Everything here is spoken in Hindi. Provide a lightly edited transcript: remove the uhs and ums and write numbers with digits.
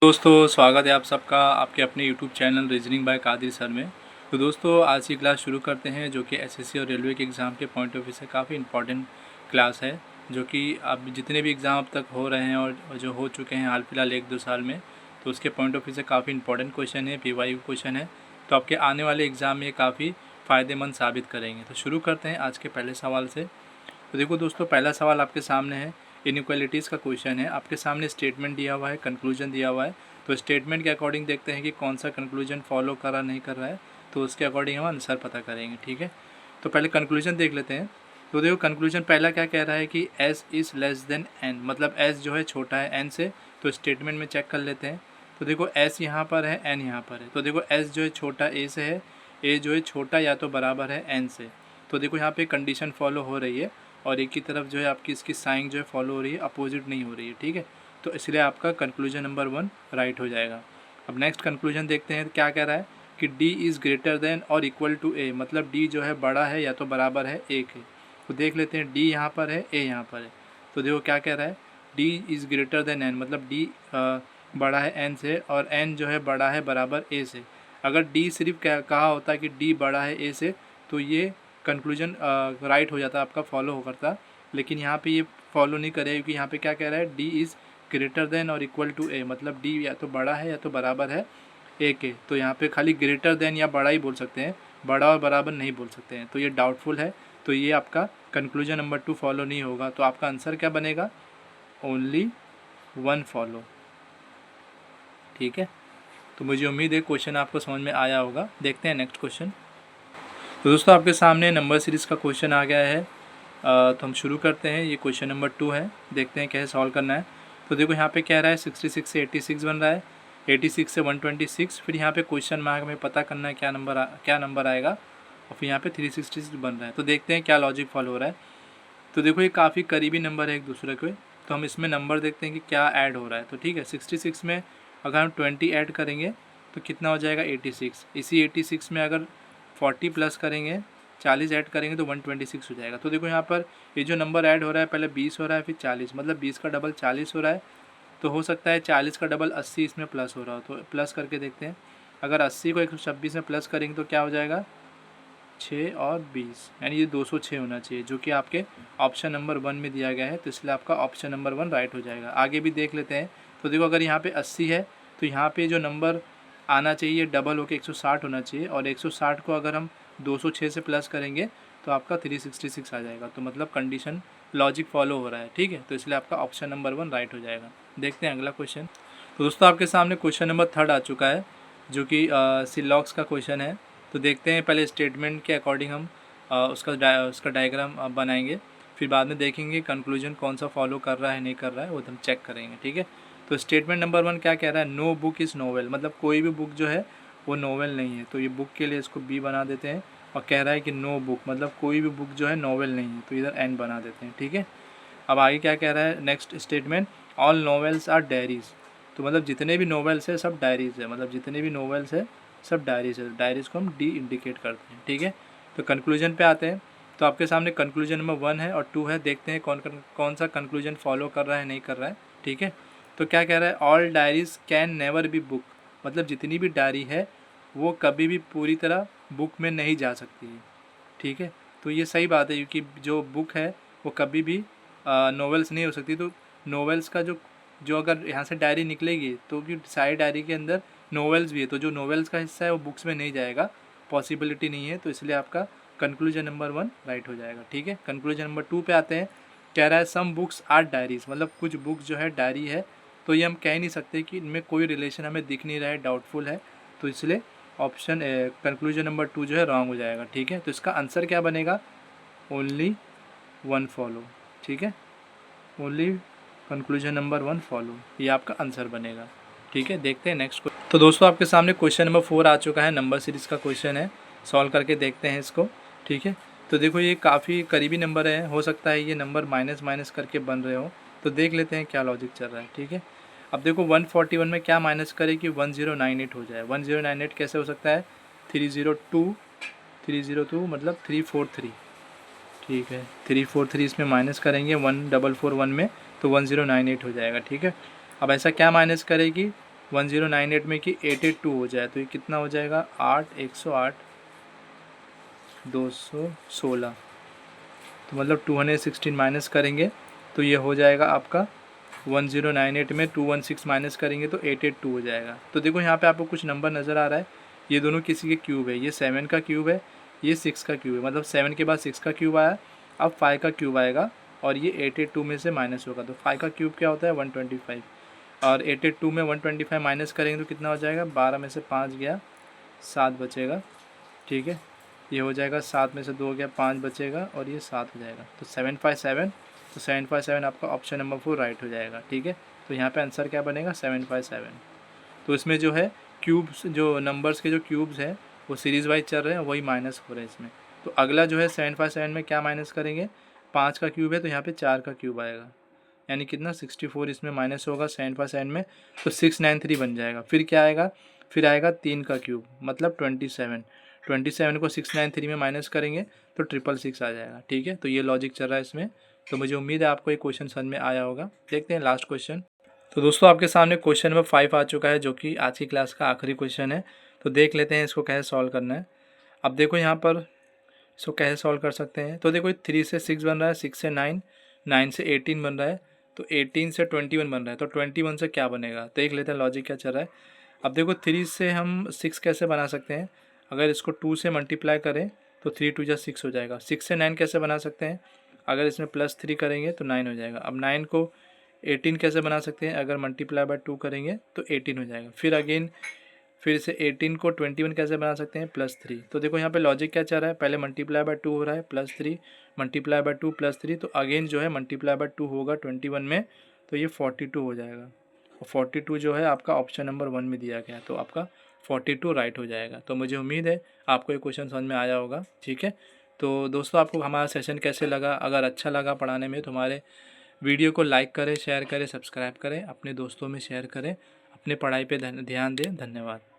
दोस्तों स्वागत है आप सबका आपके अपने YouTube channel reasoning by Qadir sir में। तो दोस्तों आज की क्लास शुरू करते हैं जो कि एसएससी और रेलवे के एग्ज़ाम के पॉइंट ऑफ व्यू से काफ़ी इंपॉर्टेंट क्लास है, जो कि अब जितने भी एग्ज़ाम अब तक हो रहे हैं और जो हो चुके हैं हाल फिलहाल 1-2 साल में, तो उसके पॉइंट ऑफ व्यू से काफ़ी इंपॉर्टेंट क्वेश्चन है, पीवाईक्यू क्वेश्चन है। तो आपके आने वाले एग्ज़ाम में काफ़ी फ़ायदेमंद साबित करेंगे। तो शुरू करते हैं आज के पहले सवाल से। तो देखो दोस्तों, पहला सवाल आपके सामने है, इनइक्वालिटीज़ का क्वेश्चन है। आपके सामने स्टेटमेंट दिया हुआ है, कंक्लूजन दिया हुआ है। तो स्टेटमेंट के अकॉर्डिंग देखते हैं कि कौन सा कंक्लूजन फॉलो कर रहा नहीं कर रहा है, तो उसके अकॉर्डिंग हम आंसर पता करेंगे। ठीक है, तो पहले कंक्लूजन देख लेते हैं। तो देखो कंक्लूजन पहला क्या कह रहा है कि S is less than N, मतलब एस जो है छोटा है एन से। तो स्टेटमेंट में चेक कर लेते हैं। तो देखो एस यहाँ पर है, एन यहाँ पर है। तो देखो एस जो है छोटा ए से है, ए जो है छोटा या तो बराबर है एन से। तो देखो यहाँ पे कंडीशन फॉलो हो रही है और एक की तरफ जो है आपकी इसकी साइन जो है फॉलो हो रही है, अपोजिट नहीं हो रही है। ठीक है, तो इसलिए आपका कंक्लूजन नंबर 1 राइट हो जाएगा। अब नेक्स्ट कंक्लूजन देखते हैं क्या कह रहा है कि D इज़ ग्रेटर देन और इक्वल टू A, मतलब D जो है बड़ा है या तो बराबर है A के। तो देख लेते हैं, D यहाँ पर है, A यहाँ पर है। तो देखो क्या कह रहा है, D is greater than N, मतलब D बड़ा है N से और N जो है बड़ा है बराबर A से। अगर D सिर्फ कहा होता कि D बड़ा है A से, तो ये कंक्लूजन राइट हो जाता, आपका फॉलो हो करता। लेकिन यहाँ पे ये फॉलो नहीं करेगा क्योंकि यहाँ पे क्या कह रहा है, D इज़ ग्रेटर देन और इक्वल टू A, मतलब D या तो बड़ा है या तो बराबर है A के। तो यहाँ पे खाली ग्रेटर देन या बड़ा ही बोल सकते हैं, बड़ा और बराबर नहीं बोल सकते हैं। तो ये डाउटफुल है, तो ये आपका कंक्लूजन नंबर 2 फॉलो नहीं होगा। तो आपका आंसर क्या बनेगा, ओनली 1 फॉलो। ठीक है, तो मुझे उम्मीद है क्वेश्चन आपको समझ में आया होगा। देखते हैं नेक्स्ट क्वेश्चन। तो दोस्तों आपके सामने नंबर सीरीज़ का क्वेश्चन आ गया है। तो हम शुरू करते हैं। ये क्वेश्चन नंबर 2 है, देखते हैं कैसे सॉल्व करना है। तो देखो यहाँ पे कह रहा है 66 से 86 बन रहा है, 86 से 126। फिर यहाँ पे क्वेश्चन मार्क में पता करना है क्या नंबर आएगा, और फिर यहाँ पे 366 बन रहा है। तो देखते हैं क्या लॉजिक फॉलो हो रहा है। तो देखो ये काफ़ी करीबी नंबर है एक दूसरे के, तो हम इसमें नंबर देखते हैं कि क्या ऐड हो रहा है। तो ठीक है, 66 में अगर हम 20 ऐड करेंगे तो कितना हो जाएगा, 86। इसी 86 में अगर 40 प्लस करेंगे, 40 ऐड करेंगे तो 126 हो जाएगा। तो देखो यहाँ पर ये जो नंबर ऐड हो रहा है, पहले 20 हो रहा है फिर 40, मतलब 20 का डबल 40 हो रहा है। तो हो सकता है 40 का डबल 80 इसमें प्लस हो रहा हो। तो प्लस करके देखते हैं, अगर 80 को 126 में प्लस करेंगे तो क्या हो जाएगा, 6 और 20, यानी ये 206 होना चाहिए, जो कि आपके ऑप्शन नंबर 1 में दिया गया है। तो इसलिए आपका ऑप्शन नंबर 1 राइट हो जाएगा। आगे भी देख लेते हैं। तो देखो अगर यहाँ पे 80 है तो यहाँ पे जो नंबर आना चाहिए डबल होकर 160 होना चाहिए, और 160 को अगर हम 206 से प्लस करेंगे तो आपका 366 आ जाएगा। तो मतलब कंडीशन लॉजिक फॉलो हो रहा है। ठीक है, तो इसलिए आपका ऑप्शन नंबर 1 राइट हो जाएगा। देखते हैं अगला क्वेश्चन। तो दोस्तों आपके सामने क्वेश्चन नंबर 3 आ चुका है, जो कि सिलॉक्स का क्वेश्चन है। तो देखते हैं, पहले स्टेटमेंट के अकॉर्डिंग हम उसका डायग्राम बनाएंगे, फिर बाद में देखेंगे कंक्लूजन कौन सा फॉलो कर रहा है नहीं कर रहा है, वो हम चेक करेंगे। ठीक है, तो स्टेटमेंट नंबर 1 क्या कह रहा है, नो बुक इज़ नोवेल, मतलब कोई भी बुक जो है वो नोवेल नहीं है। तो ये बुक के लिए इसको बी बना देते हैं, और कह रहा है कि नो बुक मतलब कोई भी बुक जो है नोवेल नहीं है, तो इधर एन बना देते हैं। ठीक है, अब आगे क्या कह रहा है next statement, all novels are diaries, तो मतलब जितने भी नोवेल्स है सब डायरीज है, मतलब जितने भी नोवेल्स है सब डायरीज है। डायरीज को हम डी इंडिकेट करते हैं। ठीक है, तो कंक्लूजन पे आते हैं। तो आपके सामने कंक्लूजन नंबर 1 है और 2 है, देखते हैं कौन सा कंक्लूजन फॉलो कर रहा है नहीं कर रहा है। ठीक है, तो क्या कह रहा है, all diaries can never be book, मतलब जितनी भी डायरी है वो कभी भी पूरी तरह बुक में नहीं जा सकती है। ठीक है, तो ये सही बात है, क्योंकि जो बुक है वो कभी भी नॉवेल्स नहीं हो सकती। तो नॉवेल्स का जो जो अगर यहाँ से डायरी निकलेगी तो कि सारी डायरी के अंदर नॉवेल्स भी है, तो जो नॉवेल्स का हिस्सा है वो बुक्स में नहीं जाएगा, पॉसिबिलिटी नहीं है। तो इसलिए आपका कंक्लूजन नंबर 1 राइट हो जाएगा। ठीक है, कंक्लूजन नंबर 2 पे आते हैं। कह रहा है सम बुक्स आर डायरीज, मतलब कुछ बुक्स जो है डायरी है, तो ये हम कह नहीं सकते कि इनमें कोई रिलेशन हमें दिख नहीं रहा है, डाउटफुल है। तो इसलिए ऑप्शन कंक्लूजन नंबर 2 जो है रॉन्ग हो जाएगा। ठीक है, तो इसका आंसर क्या बनेगा, ओनली 1 फॉलो। ठीक है, ओनली कंक्लूजन नंबर 1 फॉलो, ये आपका आंसर बनेगा। ठीक है, देखते हैं नेक्स्ट क्वेश्चन। तो दोस्तों आपके सामने क्वेश्चन नंबर 4 आ चुका है, नंबर सीरीज़ का क्वेश्चन है, सॉल्व करके देखते हैं इसको। ठीक है, तो देखो ये काफ़ी करीबी नंबर है, हो सकता है ये नंबर माइनस माइनस करके बन रहे हो, तो देख लेते हैं क्या लॉजिक चल रहा है। ठीक है, अब देखो 141 में क्या माइनस करे कि 1098 हो जाए। 1098 कैसे हो सकता है, 302 मतलब 343। ठीक है, 343 इसमें माइनस करेंगे 1441 में, तो 1098 हो जाएगा। ठीक है, अब ऐसा क्या माइनस करेगी, 1098 में कि 882 हो जाए तो ये कितना हो जाएगा 8 108 216, तो मतलब 216 माइनस करेंगे तो ये हो जाएगा आपका 1098 में 216 माइनस करेंगे तो 882 हो जाएगा। तो देखो यहाँ पे आपको कुछ नंबर नज़र आ रहा है, ये दोनों किसी के क्यूब है, ये 7 का क्यूब है, ये 6 का क्यूब है, मतलब 7 के बाद 6 का क्यूब आया, अब 5 का क्यूब आएगा और ये 882 में से माइनस होगा। तो 5 का क्यूब क्या होता है 125, और 882 में 125 माइनस करेंगे तो कितना हो जाएगा 12 में से 5 गया 7 बचेगा, ठीक है, ये हो जाएगा 7 में से 2 गया 5 बचेगा और ये 7 हो जाएगा। तो 757, तो 757 आपका ऑप्शन नंबर 4 राइट हो जाएगा, ठीक है। तो यहाँ पे आंसर क्या बनेगा 757। तो इसमें जो है क्यूब्स, जो नंबर्स के जो क्यूब्स हैं वो सीरीज़ वाइज चल रहे हैं, वही माइनस हो रहे हैं इसमें। तो अगला जो है 757 में क्या माइनस करेंगे, 5 का क्यूब है तो यहाँ पे 4 का क्यूब आएगा, यानी कितना 64 इसमें माइनस होगा 757 में, तो 693 बन जाएगा। फिर क्या आएगा, फिर आएगा 3 का क्यूब मतलब 27 को 693 में माइनस करेंगे तो 666 आ जाएगा, ठीक है। तो ये लॉजिक चल रहा है इसमें। तो मुझे उम्मीद है आपको ये क्वेश्चन समझ में आया होगा। देखते हैं लास्ट क्वेश्चन। तो दोस्तों आपके सामने क्वेश्चन नंबर 5 आ चुका है, जो कि आज की क्लास का आखिरी क्वेश्चन है। तो देख लेते हैं इसको कैसे सॉल्व करना है। अब देखो यहाँ पर इसको कैसे सॉल्व कर सकते हैं। तो देखो 3 से 6 बन रहा है, 6 से 9, 9 से 18 बन रहा है, तो 18 से 21 बन रहा है, तो 21 से क्या बनेगा देख लेते हैं लॉजिक क्या चल रहा है। अब देखो 3 से हम 6 कैसे बना सकते हैं, अगर इसको 2 से मल्टीप्लाई करें तो 3 2 जा 6 हो जाएगा। 6 से 9 कैसे बना सकते हैं, अगर इसमें +3 करेंगे तो 9 हो जाएगा। अब 9 को 18 कैसे बना सकते हैं, अगर मल्टीप्लाई बाय 2 करेंगे तो 18 हो जाएगा। फिर अगेन फिर से 18 को 21 कैसे बना सकते हैं, +3। तो देखो यहाँ पे लॉजिक क्या चल रहा है, पहले मल्टीप्लाई बाय 2 हो रहा है +3, मल्टीप्लाई बाय 2 +3, तो अगेन जो है मल्टीप्लाई बाय 2 होगा 21 में, तो ये 42 हो जाएगा। और 42 जो है आपका ऑप्शन नंबर 1 में दिया गया है, तो आपका 42 राइट हो जाएगा। तो मुझे उम्मीद है आपको ये क्वेश्चन समझ में आया होगा, ठीक है। तो दोस्तों आपको हमारा सेशन कैसे लगा, अगर अच्छा लगा पढ़ाने में तो हमारे वीडियो को लाइक करें, शेयर करें, सब्सक्राइब करें, अपने दोस्तों में शेयर करें, अपने पढ़ाई पे ध्यान दें। धन्यवाद।